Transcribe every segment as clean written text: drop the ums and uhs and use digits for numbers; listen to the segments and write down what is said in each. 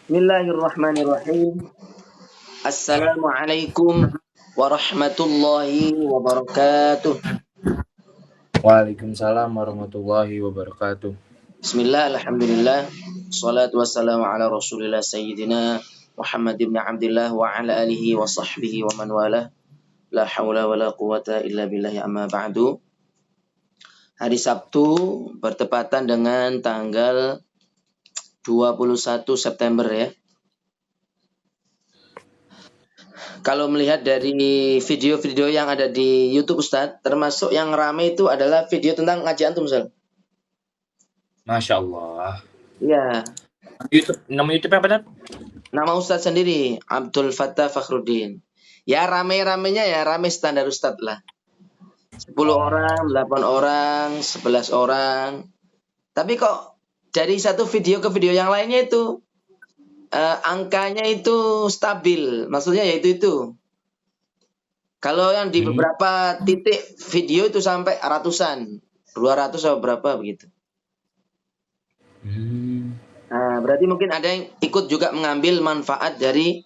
Bismillahirrahmanirrahim. Assalamualaikum warahmatullahi wabarakatuh. Waalaikumsalam warahmatullahi wabarakatuh. Bismillah, alhamdulillah. Salatu wassalamu ala rasulillah sayyidina Muhammad ibn Abdillah wa ala alihi wa sahbihi wa man wala. La hawla wa la quwata illa billahi amma ba'du. Hari Sabtu bertepatan dengan tanggal 21 September ya. Kalau melihat dari video-video yang ada di YouTube Ustadz, termasuk yang rame itu adalah video tentang ngaji antum, Ustadz. Masya Allah. Iya. Nama YouTube apa, Dad? Nama Ustadz sendiri, Abdul Fattah Fakhruddin. Ya rame-ramenya ya rame standar Ustadz lah. 10 orang, 8 orang, 11 orang. Tapi kok dari satu video ke video yang lainnya itu angkanya itu stabil. Maksudnya yaitu itu. Kalau yang di beberapa titik video itu sampai ratusan, 200 atau berapa begitu. Nah, berarti mungkin ada yang ikut juga mengambil manfaat dari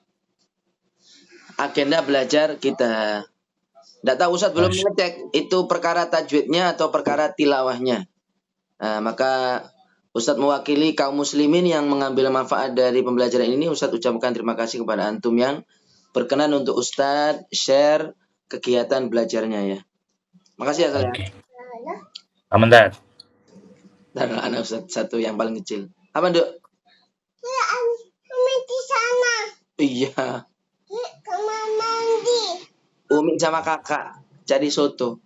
agenda belajar kita. Tidak tahu Ustadz belum mengecek itu perkara tajwidnya atau perkara tilawahnya. Nah, maka Ustadz mewakili kaum muslimin yang mengambil manfaat dari pembelajaran ini. Ustadz ucapkan terima kasih kepada antum yang berkenan untuk Ustadz share kegiatan belajarnya ya. Makasih ya saya. Aman, Dad. Dan anak Ustadz satu yang paling kecil. Apa, Dok? Umi di sana. Iya. Kamar mandi. Umi sama kakak cari soto.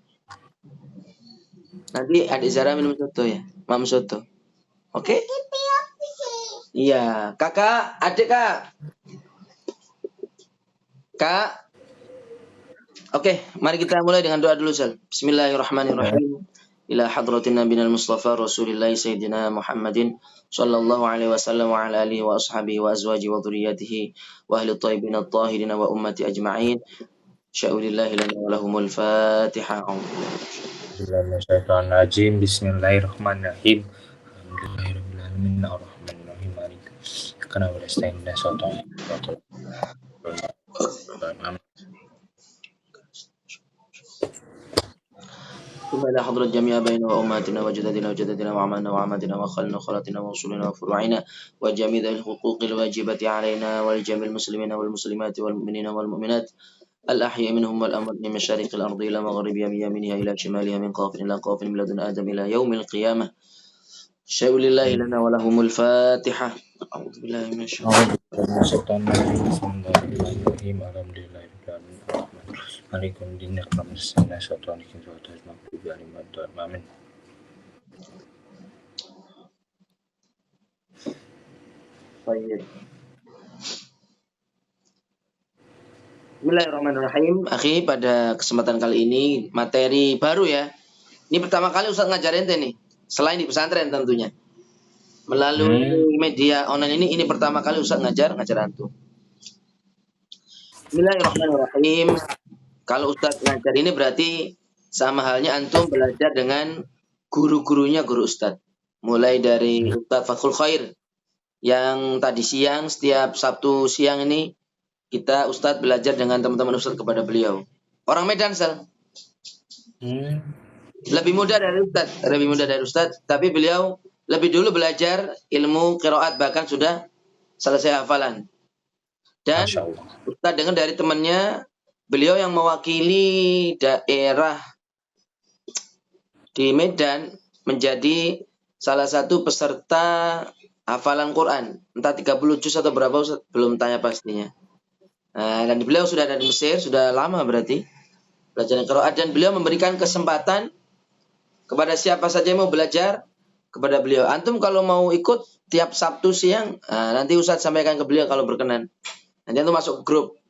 Nanti adik Zara minum soto ya. Mam soto. Oke? Iya. Kakak, adik kak. Kak. Oke, mari kita mulai dengan doa dulu, Sal. Bismillahirrahmanirrahim. Ila hadratin nabiyina Mustafa Rasulillah Sayyidina Muhammadin sallallahu alaihi wasallam wa ala alihi wa ashabihi wa azwaji wa dhurriyyatihi wa ahli thayyibin at-tahirin wa ummati ajma'in. Sya'ulillahi lana wa lahumul Fatihah. Bismillahirrahmanirrahim. Alhamdulillahirabbil alamin arrahmanirrahim maliki kana wa nasta'in nasallallahu ثم إلى حضرة جميع أبائنا وأمهاتنا وجداتنا وجداتنا وعماتنا وعماتنا وخالنا وخالاتنا وأصولنا وفروعنا وجميع الحقوق الواجبة علينا ولجميع المسلمين والمسلمات والمؤمنين والمؤمنات الأحياء منهم والأموات من مشارق الأرض إلى مغربها من يمينها إلى شمالها من قافل إلى قافل من لدن آدم إلى يوم القيامة. شاء لله لنا ولهم الفاتحة. أعوذ بالله من الشيطان. Bismillahirrahmanirrahim. Alhamdulillahirabbil alamin arrahmanirrahim dinir kamisna syaitan Amin. Baik. Bismillahirrahmanirrahim. Akhi, pada kesempatan kali ini materi baru ya. Ini pertama kali Ustaz ngajarin nih. Selain di pesantren tentunya. Melalui media online ini pertama kali Ustaz ngajar antum. Bismillahirrahmanirrahim. Kalau Ustaz ngajar ini berarti sama halnya antum belajar dengan guru-gurunya guru Ustaz. Mulai dari Ustaz Fathul Khair yang tadi siang, setiap Sabtu siang ini kita Ustaz belajar dengan teman-teman Ustaz kepada beliau. Orang Medan, Sal. Lebih muda dari Ustaz, tapi beliau lebih dulu belajar ilmu qiraat, bahkan sudah selesai hafalan. Dan Ustaz dengar dari temannya, beliau yang mewakili daerah di Medan menjadi salah satu peserta hafalan Quran. Entah 30 juz atau berapa, Ustaz, belum tanya pastinya. Dan beliau sudah ada di Mesir, sudah lama berarti belajar qiraat, dan beliau memberikan kesempatan kepada siapa saja yang mau belajar kepada beliau. Antum kalau mau ikut tiap Sabtu siang, nanti Ustaz sampaikan ke beliau kalau berkenan. Nanti antum masuk grup.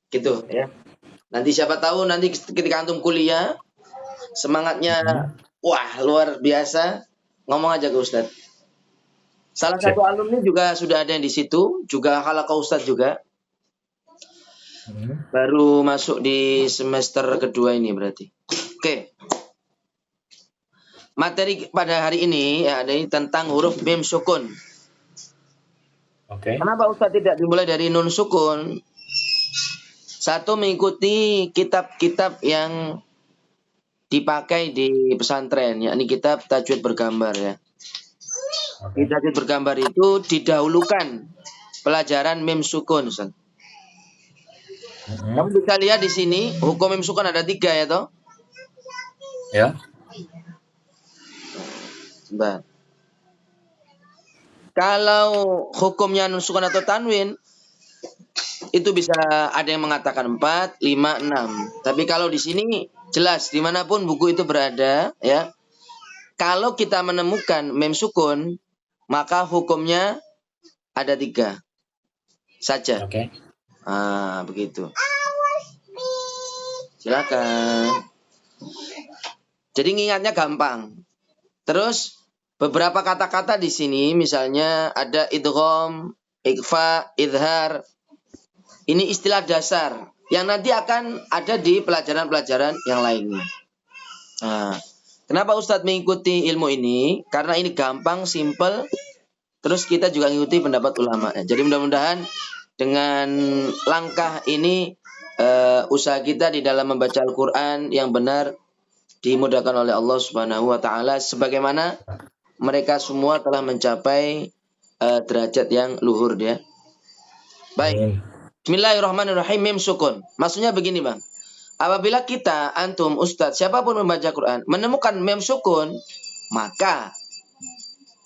Gitu ya. Nanti siapa tahu nanti ketika antum kuliah semangatnya wah luar biasa, ngomong aja ke Ustaz. Salah satu alumni juga sudah ada yang di situ, juga halaqah Ustaz juga. Baru masuk di semester kedua ini berarti. Oke. Materi pada hari ini ya ada ini tentang huruf mim sukun. Oke. Kenapa Ustaz tidak dimulai dari nun sukun? Satu, mengikuti kitab-kitab yang dipakai di pesantren, yakni kitab tajwid bergambar ya. Oke. Di tajwid bergambar itu didahulukan pelajaran mim sukun, Ustaz. Kamu bisa lihat di sini hukum mim sukun ada 3 ya toh? Ya. Sebentar. Kalau hukumnya nun sukun atau tanwin itu bisa ada yang mengatakan 4, 5, 6. Tapi kalau di sini jelas dimanapun buku itu berada ya. Kalau kita menemukan mim sukun maka hukumnya ada 3 saja. Oke. Begitu. Silakan. Jadi ngingatnya gampang. Terus beberapa kata-kata di sini misalnya ada idgham, ikhfa, idhar. Ini istilah dasar yang nanti akan ada di pelajaran-pelajaran yang lainnya. Kenapa Ustadz mengikuti ilmu ini? Karena ini gampang, simple. Terus kita juga mengikuti pendapat ulama. Jadi mudah-mudahan dengan langkah ini usaha kita di dalam membaca Al-Quran yang benar dimudahkan oleh Allah Subhanahu wa taala sebagaimana mereka semua telah mencapai derajat yang luhur ya. Baik. Bismillahirrahmanirrahim, mim sukun. Maksudnya begini, Bang. Apabila kita, antum, ustadz, siapapun membaca Quran, menemukan mim sukun, maka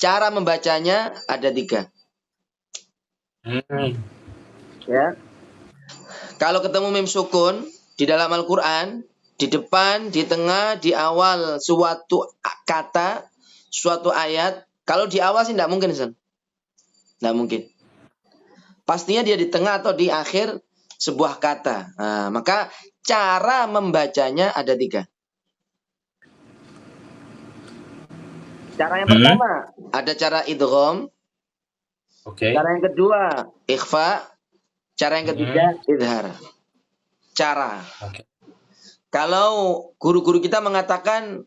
cara membacanya ada 3. Ya. Kalau ketemu mim sukun di dalam Al-Quran, di depan, di tengah, di awal suatu kata, suatu ayat, kalau di awal sih tidak mungkin, San. Tidak mungkin. Pastinya dia di tengah atau di akhir sebuah kata. Maka cara membacanya ada 3. Cara yang pertama ada cara idgham. Oke. Cara yang kedua ikhfa. Cara yang ketiga idhar. Cara. Oke. Kalau guru-guru kita mengatakan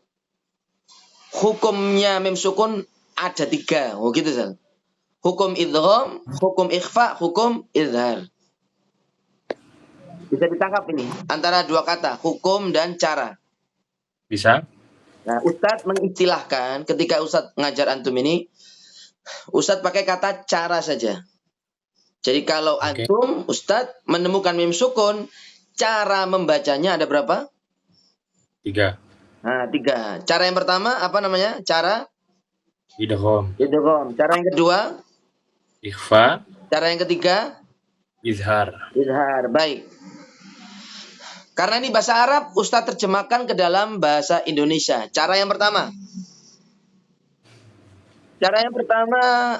hukumnya mim sukun ada 3. Oh gitu, San. Hukum idgham, hukum ikhfa, hukum idhar. Bisa ditangkap ini antara 2 kata, hukum dan cara. Bisa. Nah, Ustadz mengistilahkan ketika Ustadz ngajar antum ini, Ustadz pakai kata cara saja. Jadi kalau antum, Ustadz menemukan mim sukun, cara membacanya ada berapa? 3. 3. Cara yang pertama apa namanya? Cara Idgham. idgham. Cara yang kedua Ikhfa. Cara yang ketiga Izhar. Izhar. Baik. Karena ini bahasa Arab, Ustadz terjemahkan ke dalam bahasa Indonesia. Cara yang pertama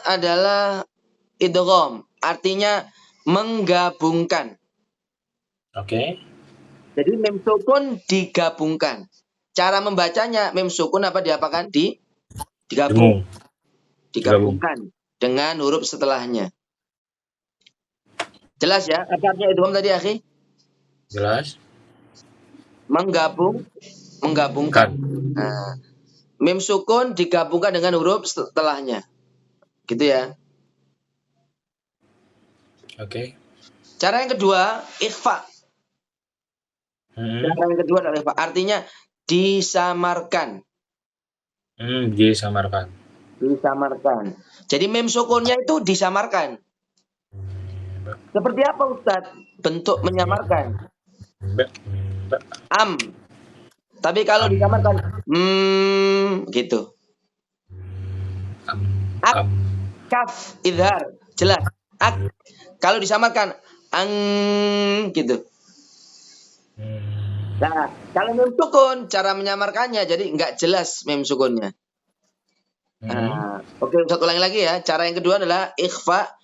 adalah idgham, artinya menggabungkan. Oke. Jadi mim sukun digabungkan. Cara membacanya mim sukun apa diapakan? Digabungkan dengan huruf setelahnya. Jelas ya? Apa artinya idgham tadi, akhi? Jelas. Menggabungkan. Mim sukun digabungkan dengan huruf setelahnya. Gitu ya. Oke. Cara yang kedua, ikhfa. Cara yang kedua adalah ikhfa. Artinya disamarkan. Disamarkan. Jadi mim sukunnya itu disamarkan. Seperti apa, Ustadz? Bentuk menyamarkan. Am. Tapi kalau disamarkan gitu. Ak, kaf, idhar. Jelas. Ak. Kalau disamarkan gitu. Nah, kalau mim sukun cara menyamarkannya jadi nggak jelas mim sukunnya. Oke, satu lagi ya. Cara yang kedua adalah ikhfa,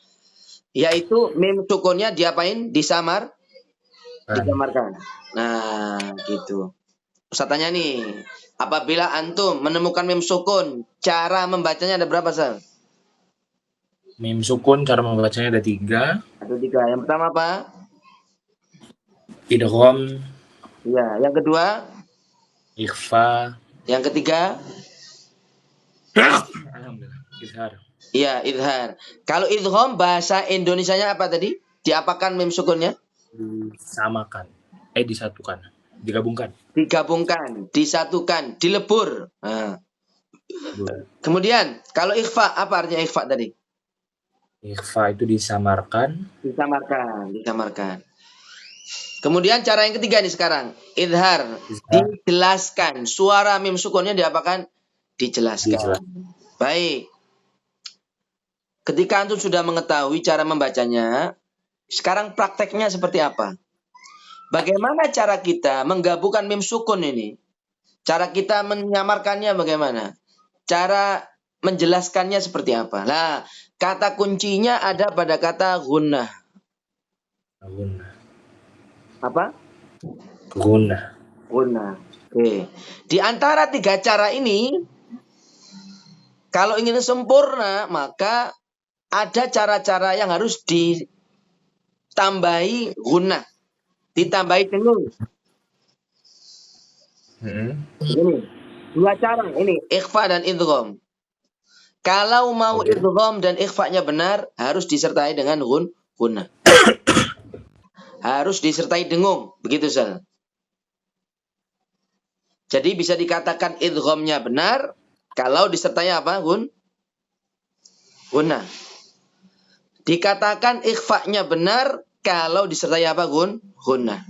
yaitu mim sukunnya diapain? Disamarkan. Nah, gitu. Ustaz tanya nih, apabila antum menemukan mim sukun, cara membacanya ada berapa, Sal? Mim sukun cara membacanya ada 3. Ada 3. Yang pertama apa? Idgham. Ya, yang kedua? Ikhfa. Yang ketiga? Alhamdulillah. Izhar. Iya, idhar. Kalau idgham bahasa Indonesianya apa tadi? Diapakan mim sukunnya? Disamakan. Disatukan. Digabungkan. Digabungkan, disatukan, dilebur. Nah. Kemudian, kalau ikhfa, apa artinya ikhfa tadi? Ikhfa itu disamarkan. Disamarkan, disamarkan. Kemudian cara yang ketiga nih sekarang, idhar, Izhar. dijelaskan. Suara mim sukunnya diapakan? Dijelaskan. Baik. Ketika antum sudah mengetahui cara membacanya, sekarang prakteknya seperti apa? Bagaimana cara kita menggabungkan mim sukun ini? Cara kita menyamarkannya bagaimana? Cara menjelaskannya seperti apa? Nah, kata kuncinya ada pada kata gunnah. Gunnah. Apa? Gunnah. Gunnah. Oke. Di antara tiga cara ini, kalau ingin sempurna, maka ada cara-cara yang harus ditambahi gunnah. Ditambahi dengung. Ini dua cara. Ini ikhfa dan idgham. Kalau mau idgham dan ikhfa-nya benar, harus disertai dengan gunnah. Harus disertai dengung. Begitu, Sal. Jadi bisa dikatakan idghamnya benar kalau disertai apa, gunnah. Dikatakan ikhfa-nya benar kalau disertai apa, gunnah.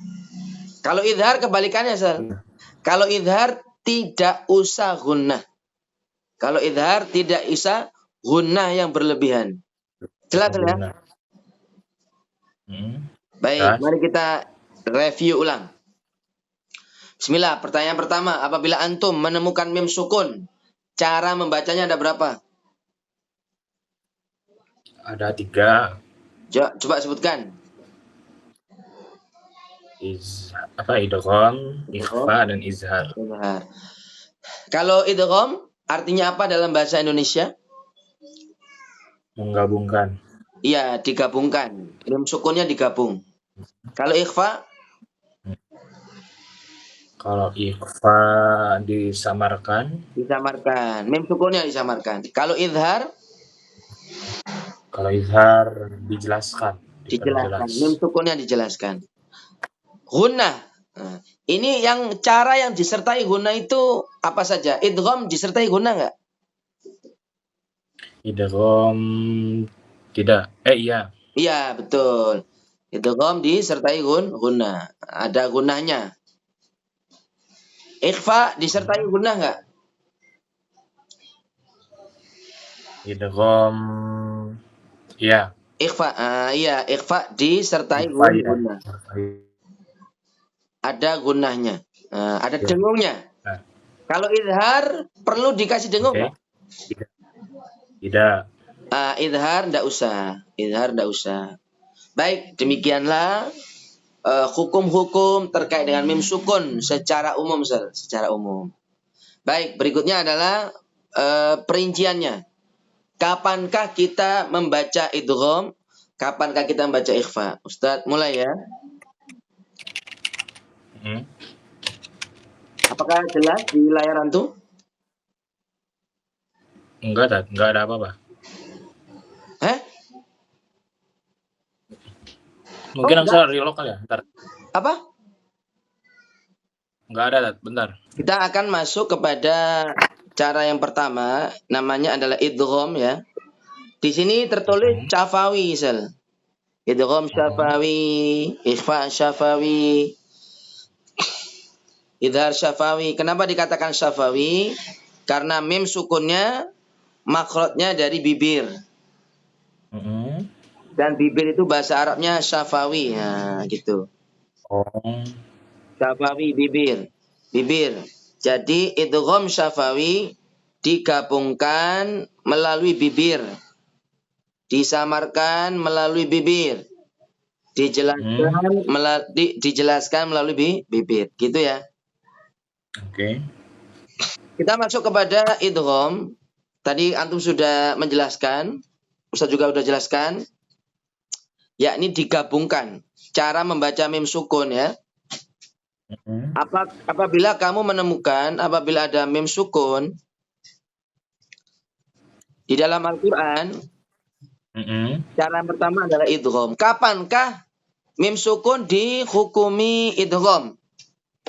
Kalau idhar kebalikannya, Sal. Kalau idhar tidak usah gunnah. Kalau idhar tidak usah gunnah yang berlebihan. Jelas ya? Baik, mari kita review ulang. Bismillah, pertanyaan pertama. Apabila antum menemukan mim sukun, cara membacanya ada berapa? Ada 3. Coba sebutkan. Idgham, ikhfa, dan izhar. Kalau idgham artinya apa dalam bahasa Indonesia? Menggabungkan. Iya, digabungkan. Mim sukunnya digabung. Kalau ikhfa? Kalau ikhfa disamarkan. Disamarkan. Mim sukunnya disamarkan. Kalau izhar? Kalau izhar dijelaskan. Dijelaskan. Mim sukunnya dijelaskan. Gunnah. Nah, ini yang cara yang disertai gunnah itu apa saja? Idgham disertai gunnah nggak? Idgham tidak. Iya. Iya, betul. Idgham disertai gunnah. Ada gunnahnya. Ikhfa disertai gunnah nggak? Idgham iya. Ikhfa, iya, ikhfa disertai gunnah. Ada gunnahnya. Ada dengungnya. Kalau izhar perlu dikasih dengung nggak? Tidak. Izhar nggak usah. Izhar nggak usah. Baik, demikianlah hukum-hukum terkait dengan mim sukun secara umum, secara umum. Baik, berikutnya adalah perinciannya. Kapankah kita membaca idgham? Kapankah kita membaca ikhfa? Ustadz, mulai ya. Apakah jelas di layar antum? Enggak ada apa-apa. Mungkin saya reload kali ya, bentar. Apa? Enggak ada, bentar. Kita akan masuk kepada cara yang pertama, namanya adalah idgham ya. Di sini tertulis syafawi, Sel. Idgham syafawi, ikhfa syafawi, idhar syafawi. Kenapa dikatakan syafawi? Karena mim sukunnya makhrajnya dari bibir. Dan bibir itu bahasa Arabnya syafawi, nah gitu. Syafawi bibir. Jadi idgham syafawi digabungkan melalui bibir. Disamarkan melalui bibir. Dijelaskan melalui bibir. Gitu ya. Oke. Kita masuk kepada idgham. Tadi antum sudah menjelaskan. Ustaz juga sudah jelaskan. Yakni digabungkan. Cara membaca mim sukun ya. Apabila kamu menemukan apabila ada mim sukun Di dalam Al-Quran, cara yang pertama adalah idgham. Kapankah mim sukun dihukumi idgham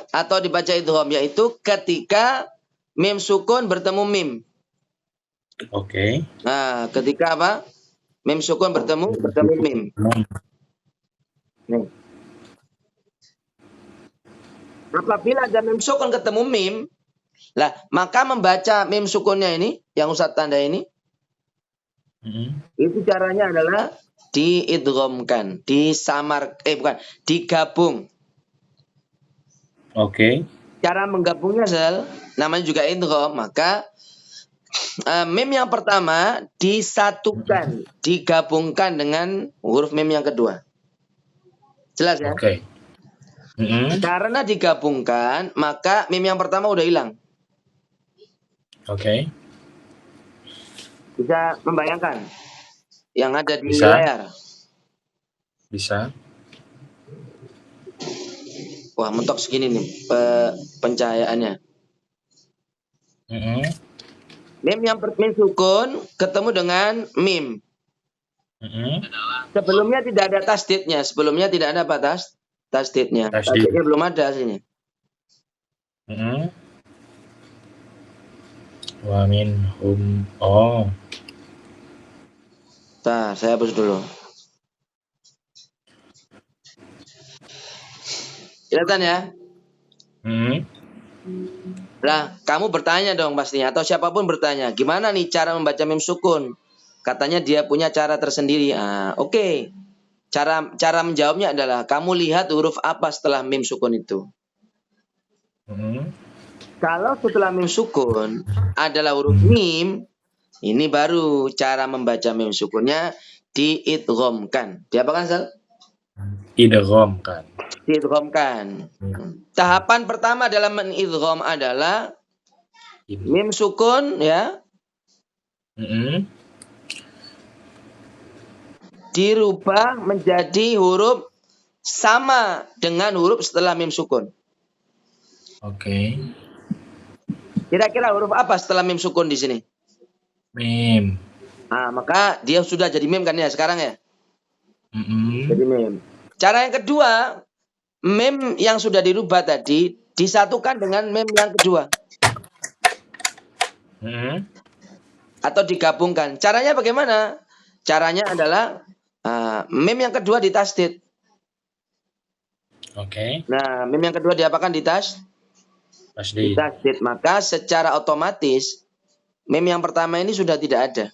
atau dibaca idgham? Yaitu ketika mim sukun bertemu mim. Oke. Nah, ketika apa? Mim sukun bertemu mim. Nih. Apabila ada mim sukun ketemu mim, lah maka membaca mim sukunnya ini, yang Ustaz tanda ini, itu caranya adalah diidghamkan, digabung. Oke. Cara menggabungnya namanya juga idgham, maka mim yang pertama disatukan, digabungkan dengan huruf mim yang kedua. Jelas ya? Oke. Karena digabungkan, maka mim yang pertama udah hilang. Oke. Bisa membayangkan yang ada di Bisa. layar? Bisa. Wah, mentok segini nih pencahayaannya. Mim yang mim sukun ketemu dengan mim. Sebelumnya tidak ada tasdidnya. Sebelumnya tidak ada apa tasdidnya. Tasdidnya belum ada sini. Wa minhum. Oh. Nah, saya hapus dulu. Kelihatan ya? Lah, kamu bertanya dong pastinya, atau siapapun bertanya, gimana nih cara membaca mim sukun? Katanya dia punya cara tersendiri. Oke. Cara menjawabnya adalah kamu lihat huruf apa setelah mim sukun itu. Kalau setelah mim sukun adalah huruf mim, ini baru cara membaca mim sukunnya diidghamkan. Diapakan, Sal? Idghamkan. Diidghamkan. Tahapan pertama dalam menidgham adalah mim sukun ya. Dirubah menjadi huruf sama dengan huruf setelah mim sukun. Oke. Kira-kira huruf apa setelah mim sukun di sini? Mim. Maka dia sudah jadi mim kan ya sekarang ya? Jadi mim. Cara yang kedua, mim yang sudah dirubah tadi disatukan dengan mim yang kedua. Atau digabungkan. Caranya bagaimana? Caranya adalah mim yang kedua ditasdid. Oke. Nah, mim yang kedua diapakan? Ditasdid. Maka secara otomatis mim yang pertama ini sudah tidak ada.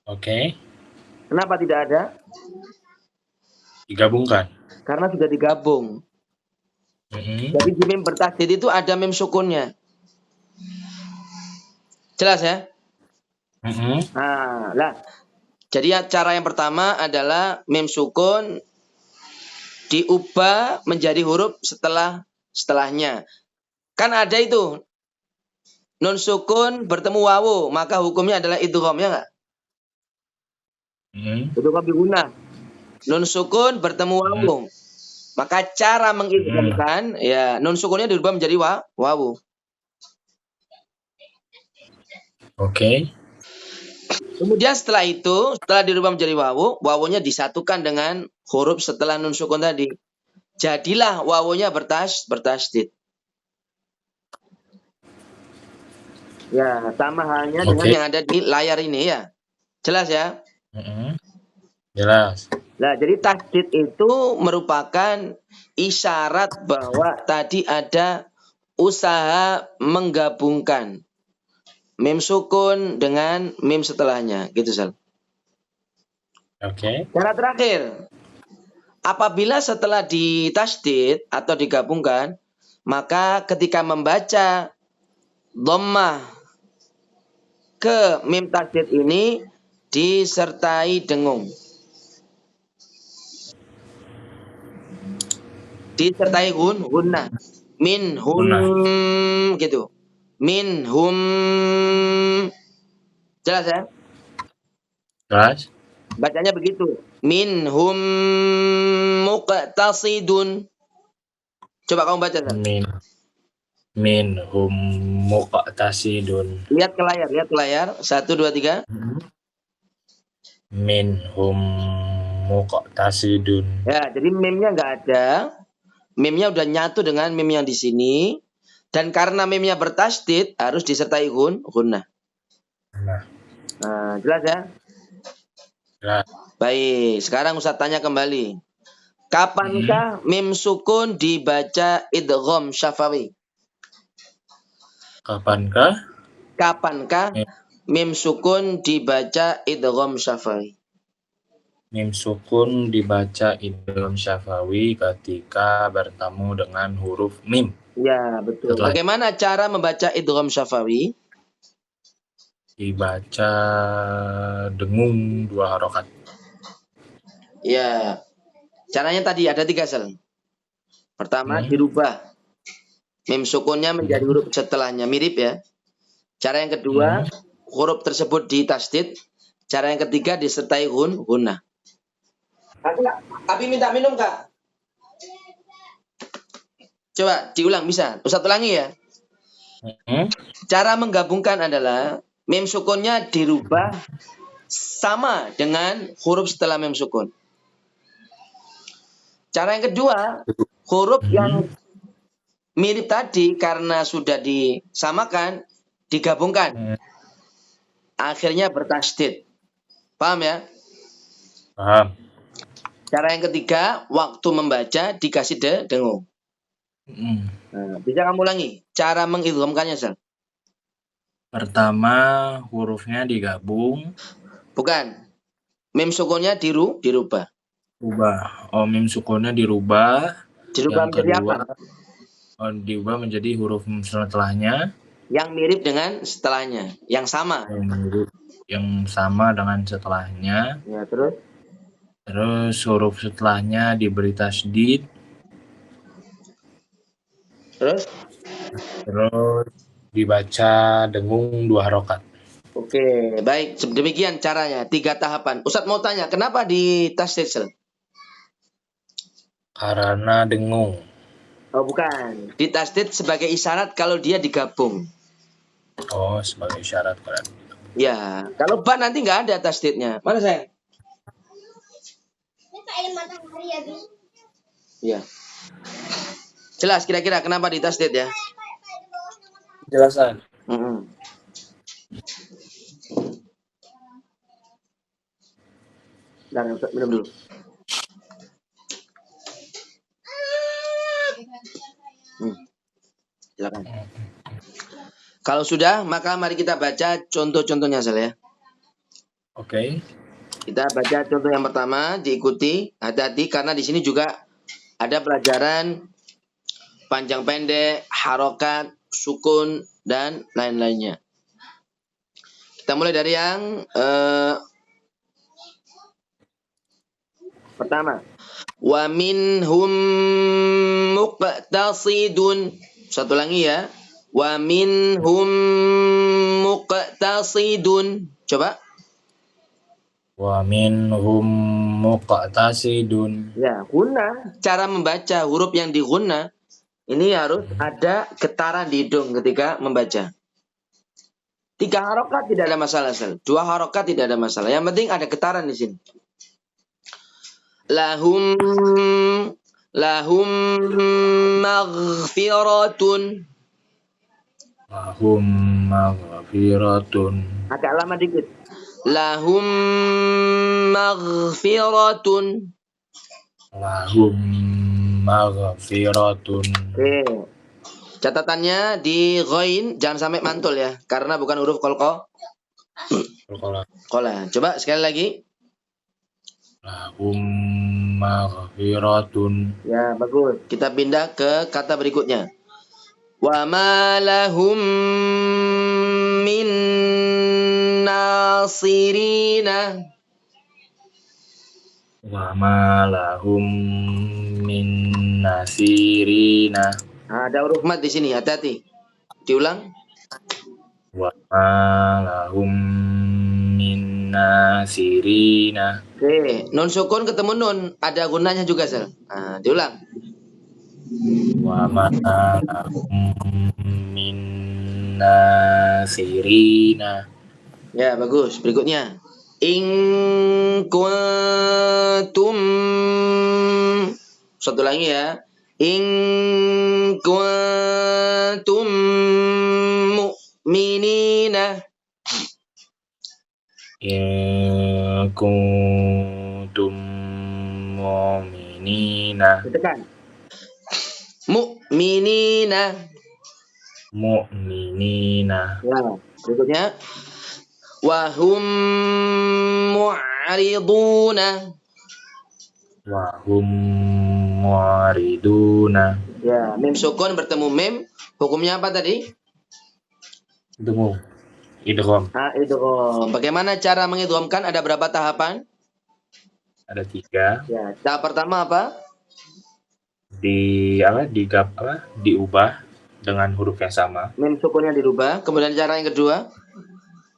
Oke. Kenapa tidak ada? Digabungkan. Karena sudah digabung. Jadi di mim bertasdid itu ada mim sukunnya. Jelas ya? Jadi cara yang pertama adalah mim sukun diubah menjadi huruf setelahnya. Kan ada itu nun sukun bertemu wawu, maka hukumnya adalah idgham ya enggak? Idgham bi gunnah. Nun sukun bertemu wawu. Maka cara mengidghamkan ya nun sukunnya dirubah menjadi wawu. Oke. Kemudian setelah itu, setelah dirubah menjadi wawu, wawunya disatukan dengan huruf setelah nun sukun tadi. Jadilah wawunya bertasdid. Ya, sama halnya dengan yang ada di layar ini ya. Jelas ya? Jelas. Nah, jadi tasdid itu merupakan isyarat bahwa tadi ada usaha menggabungkan mim sukun dengan mim setelahnya, gitu Sal. Oke. Cara terakhir, apabila setelah ditasdid atau digabungkan, maka ketika membaca dhammah ke mim tasdid ini disertai dengung. Disertai gunnah. Minhum gitu. Minhum. Jelas ya? Jelas. Bacanya begitu. Minhum muqtasidun. Coba kamu baca. minhum muqtasidun. Lihat ke layar, lihat ke layar. 1, 2, 3. Minhum muqtasidun. Ya, jadi meme-nya nggak ada. Meme-nya udah nyatu dengan meme yang di sini. Dan karena meme-nya bertasdid harus disertai gunnah. Nah, jelas ya? Jelas. Baik, sekarang Ustaz tanya kembali. Kapankah mim sukun dibaca idgham syafawi? Kapankah mim sukun dibaca idgham syafawi? Mim sukun dibaca idgham syafawi ketika bertemu dengan huruf mim. Ya, betul. Bagaimana cara membaca idgham syafawi? Dibaca dengung 2 harokat. Ya, caranya tadi ada 3 sel. Pertama dirubah mim sukunnya menjadi huruf setelahnya, mirip ya. Cara yang kedua huruf tersebut ditasdid. Cara yang ketiga disertai gunnah. Abi minta minum Kak. Coba diulang bisa. Ustaz ulangi ya. Cara menggabungkan adalah mim sukunnya dirubah sama dengan huruf setelah mim sukun. Cara yang kedua, huruf yang mirip tadi karena sudah disamakan, digabungkan. Akhirnya bertasdid. Paham ya? Paham. Cara yang ketiga, waktu membaca dikasih dengung. Nah, bisa kamu ulangi cara mengidghamkannya, Sal? Pertama hurufnya digabung. Bukan. Mim sukunnya dirubah. Oh, mim sukunnya dirubah. Dirubah Yang menjadi kedua, apa? Dirubah menjadi huruf setelahnya. Yang mirip dengan setelahnya, yang sama. Yang sama dengan setelahnya. Ya, terus? Terus huruf setelahnya diberi tasdid. Terus dibaca dengung 2 harokat. Oke, baik. Demikian caranya, 3 tahapan. Ustadz mau tanya, kenapa di tasdid? Karena dengung. Oh, bukan. Di tasdid sebagai isyarat kalau dia digabung. Oh, sebagai isyarat kan. Ya, kalau ba nanti nggak ada tasdidnya. Mana saya? Ya. Jelas kira-kira kenapa di tasdid ya? Jelasan. Dan minum dulu. Silakan. Kalau sudah, maka mari kita baca contoh-contohnya, Sal ya. Oke. Kita baca contoh yang pertama, diikuti. Hati-hati karena di sini juga ada pelajaran panjang pendek, harokat, sukun, dan lain-lainnya. Kita mulai dari yang pertama. Wa minhum muqtasidun. Satu lagi ya. Wa minhum muqtasidun. Coba. Wa minhum muqtasidun. Ya, gunnah. Cara membaca huruf yang digunnah ini harus ada getaran di hidung ketika membaca. 3 harokat tidak ada masalah, Sal. 2 harokat tidak ada masalah. Yang penting ada getaran di sini. Lahum maghfiratun. Lahum maghfiratun. Agak lama dikit. Lahum maghfiratun. Lahum maghfiratun. Oke. Catatannya di ghain jangan sampai mantul ya, karena bukan huruf qalqalah. Coba sekali lagi. Lahum maghfiratun. Ya, bagus. Kita pindah ke kata berikutnya. Wa ma lahum min nasirina. Wa ma lahum min nasirina. Ada huruf mat di sini, hati-hati. Diulang. Wa ma lahum min nasirina. Oke, nun sukun ketemu nun, ada gunanya juga, Sel. Nah, diulang. Wa ma lahum min nasirina. Ya, bagus. Berikutnya. In kuntum. Satu lagi ya. In kuntum mu'minina. In kuntum mu'minina. Tekan. Mu'minina. Mu'minina. Ya, berikutnya. Wahum mu'riduna. Wahum mu'riduna. Ya, mim sukun bertemu mim. Hukumnya apa tadi? Idgham. Idgham. Idgham. Bagaimana cara mengidghamkan? Ada berapa tahapan? Ada 3. Ya, tahap pertama apa? Diubah dengan huruf yang sama. Mim sukunnya dirubah. Kemudian cara yang kedua,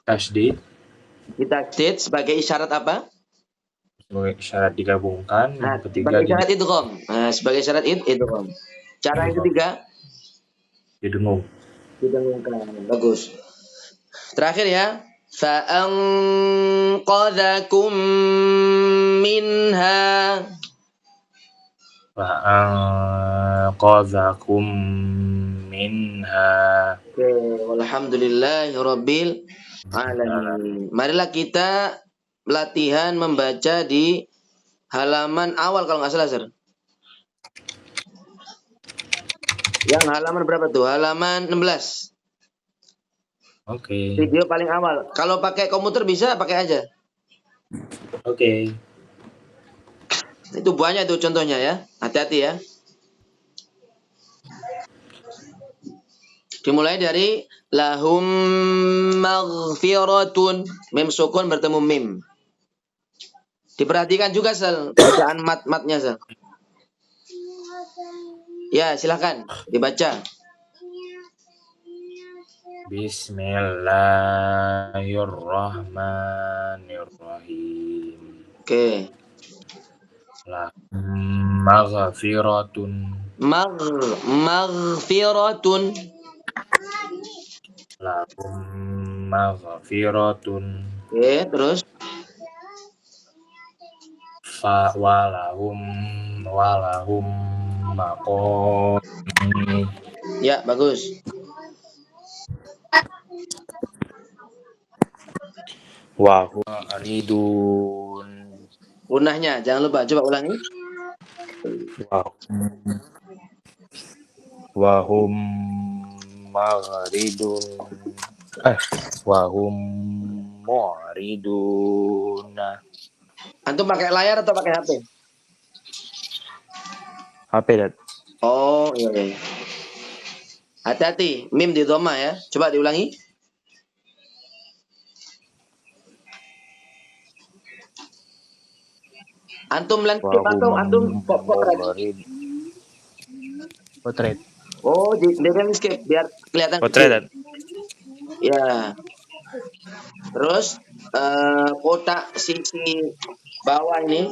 Tasydid ditasydid sebagai isyarat apa? sebagai syarat digabungkan. Nah, Yang ketiga sebagai syarat idgham. Nah, sebagai syarat idgham. Cara yang ketiga, didengung. didengungkan. Bagus. Terakhir ya, fa'anqadhakum minha. Fa'anqadhakum minha. Oke, walhamdulillahirabbil alamin. Marilah kita latihan membaca di halaman awal kalau nggak salah, Sir. Yang halaman berapa tuh? Halaman 16. Oke. Video paling awal. Kalau pakai komputer bisa pakai aja. Oke. Itu banyak tuh contohnya ya. Hati-hati ya. Dimulai dari lahum maghfiratun. Mim sukun bertemu mim. Diperhatikan juga Sel, bacaan mat-matnya Sel. Ya, silakan dibaca. Bismillahirrahmanirrahim. Oke. Lahum maghfiratun. Maghfiratun. Lahum maghfiratun. Oke, terus. Walahum maqam. Ya, bagus. Wahum ridun. Gunahnya, jangan lupa. Coba ulangi. Wahum maghridun. Wahum mu'riduna. Antum pakai layar atau pakai HP? HP, Dad. Oh, iya, iya. Hati-hati, mim di dhamma ya. Coba diulangi. Antum landscape atau antum potret? Potret. Oh, di landscape biar kelihatan Potret, Dad. Ya. Terus kotak sisi bawah ini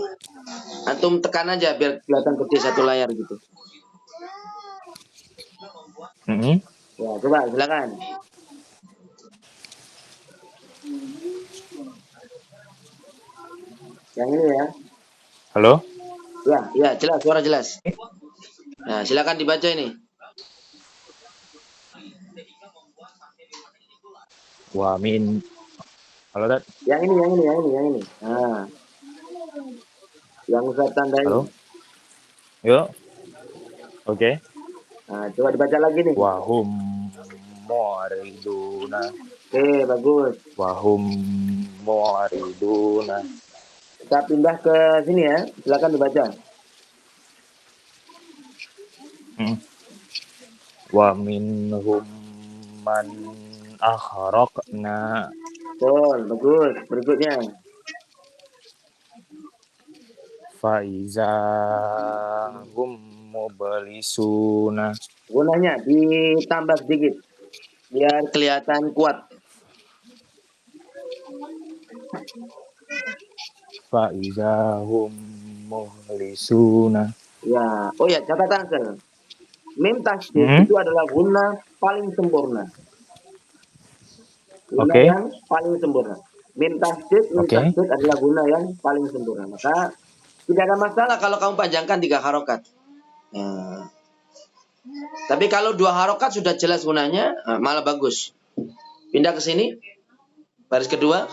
antum tekan aja biar kelihatan gede satu layar gitu. Ya, coba silakan. Yang ini ya. Halo? Ya, jelas, suara jelas. Nah, silakan dibaca ini. Halo, Dad. Yang ini. Nah. Yang saya tandai. Halo? Yuk. Oke. Nah, coba dibaca lagi nih. Wahum mu'riduna. Oke, bagus. Wahum mu'riduna. Kita pindah ke sini ya. Silakan dibaca. Wa minhum man akhraqna. Betul, bagus. Berikutnya. Faiza hum mublisuna. Gunanya ditambah sedikit biar kelihatan kuat. Faiza hum mublisuna. Ya, oh ya, catatan Sel. Mim tasdid itu adalah guna paling sempurna. Guna Oke. yang paling sempurna. Mim tasdid adalah guna yang paling sempurna. Maka tidak ada masalah kalau kamu panjangkan 3 harokat. Nah, tapi kalau 2 harokat sudah jelas gunanya, malah bagus. Pindah ke sini, baris kedua.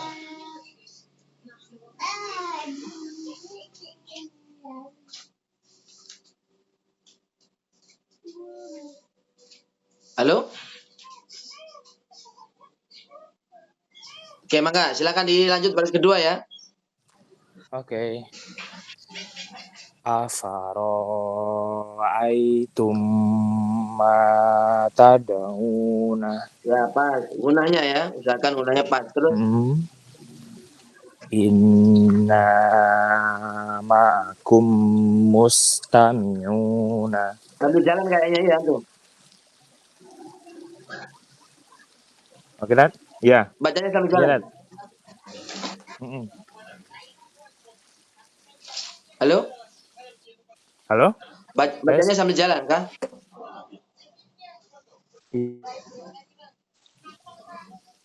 Halo? Oke, maka silakan dilanjut baris kedua ya. Oke. Afara'aitum ma tad'una. Ya, pas. Gunanya ya. Usahakan gunanya pas. Terus. Inna ma'akum mustami'una. Sambil jalan kayaknya ya tuh. Oke, Dad? Iya. Bacanya sambil jalan. Halo? Halo? Bacanya sambil jalan kah?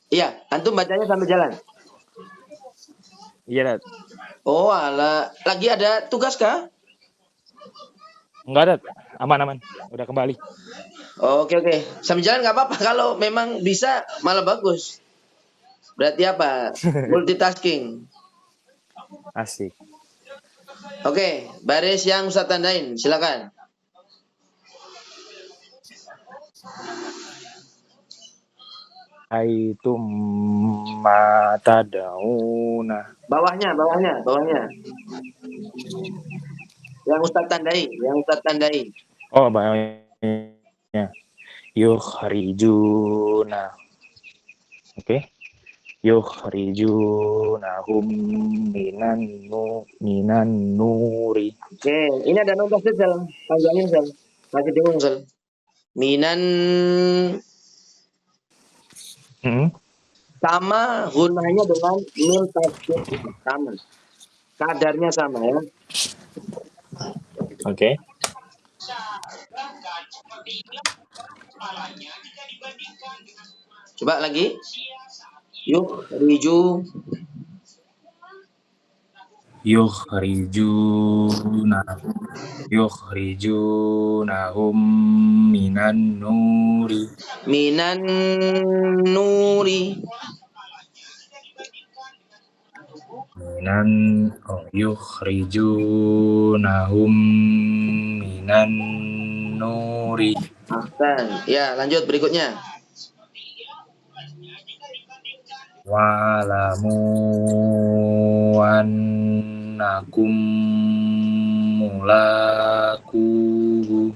Iya, antum bacanya sambil jalan. Iya, Dad. Oh, alah. Lagi ada tugas kah? Enggak, Dad. Aman. Udah kembali. Oke. Sambil jalan nggak apa-apa. Kalau memang bisa, malah bagus. Berarti apa? Multitasking. Asik. Oke, baris yang Ustaz tandain. Silakan. Aitum ma tad'una. Bawahnya. Yang Ustaz tandai. Oh, bawahnya. Yukhrijuna. Oke. Yukhrijunahum minan nuri. Oke, ini ada nota Sel. Panjangin Sel. Masih bingung Sel. Minan sama gunanya dengan mim tasdid sama. Kadarnya sama ya. Oke. Coba lagi. Yukhrijunahum minan nuri. Yukhrijunahum minan nuri. Ya, lanjut berikutnya. Wa'lamu annakum mulaquhu.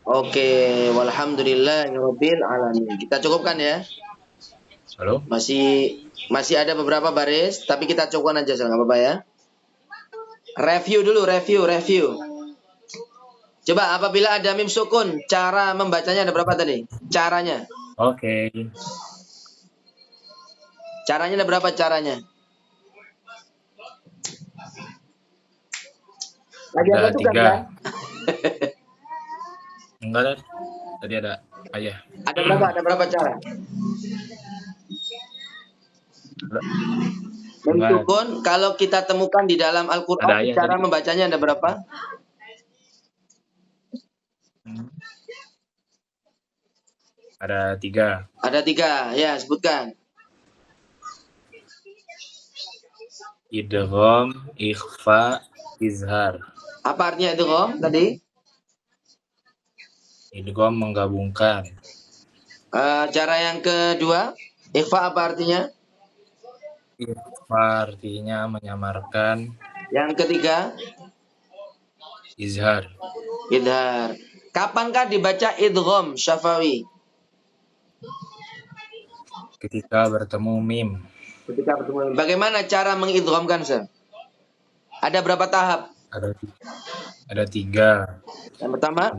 Oke, walhamdulillahirabbil alamin. Kita cukupkan ya. Halo? Masih ada beberapa baris, tapi kita cukupkan aja, enggak apa-apa ya. Review dulu. Coba apabila ada mim sukun, cara membacanya ada berapa tadi? Caranya. Oke. Caranya ada berapa caranya? Lagi ada tugas, 3. kan? Enggak, Dad. Tadi ada ayah. Ada berapa cara? Mim sukun kalau kita temukan di dalam Al-Qur'an, cara membacanya ada berapa? Ada 3. Ada 3, ya sebutkan. Idgham, ikhfa, izhar. Apa artinya idgham tadi? Idgham menggabungkan. Cara yang kedua, ikhfa apa artinya? Ikhfa artinya menyamarkan. Yang ketiga, izhar. Kapankah dibaca idgham syafawi? Ketika bertemu mim. Bagaimana cara mengidghamkan, Sir? Ada berapa tahap? Ada 3. Yang pertama,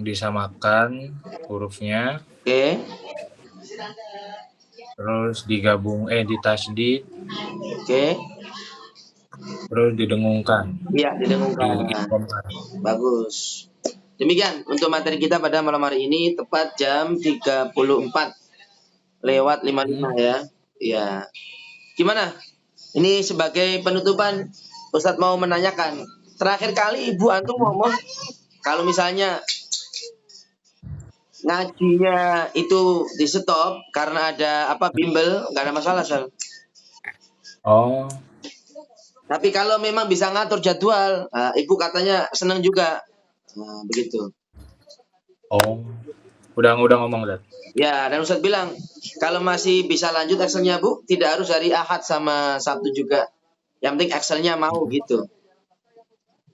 disamakan hurufnya. Oke. Terus ditasydid. Oke. Terus didengungkan. Iya, didengungkan. Bagus. Demikian untuk materi kita pada malam hari ini, tepat jam 34:55 ya. Ya. Gimana? Ini sebagai penutupan, Ustadz mau menanyakan. Terakhir kali Ibu Antum ngomong, kalau misalnya ngajinya itu di stop karena ada bimbel, nggak ada masalah, Sal. Oh, Tapi kalau memang bisa ngatur jadwal, Ibu katanya senang juga. Nah, begitu. oh. Udah ngomong, Ustaz. Ya, dan Ustadz bilang, kalau masih bisa lanjut Excelnya Bu, tidak harus hari Ahad sama Sabtu juga. Yang penting Excelnya mau gitu.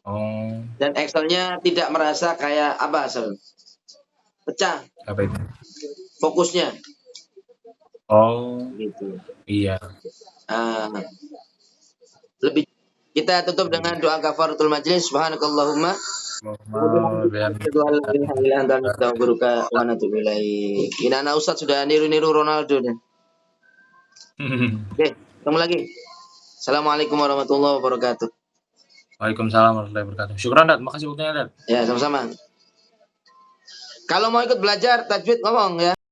Oh, Dan Excelnya tidak merasa kayak Sal? Pecah apa itu? fokusnya. Oh, Gitu. iya. Ah, lebih kita tutup dengan doa kafaratul majlis. Subhanakallahumma Oh, biar ini anak Ustadz sudah niru-niru Ronaldo deh. Oke, ketemu lagi. Assalamualaikum warahmatullahi wabarakatuh. Waalaikumsalam warahmatullahi wabarakatuh. Syukran, Dad. Makasih waktunya, Dad. Ya, sama-sama. Kalau mau ikut belajar tajwid ngomong ya.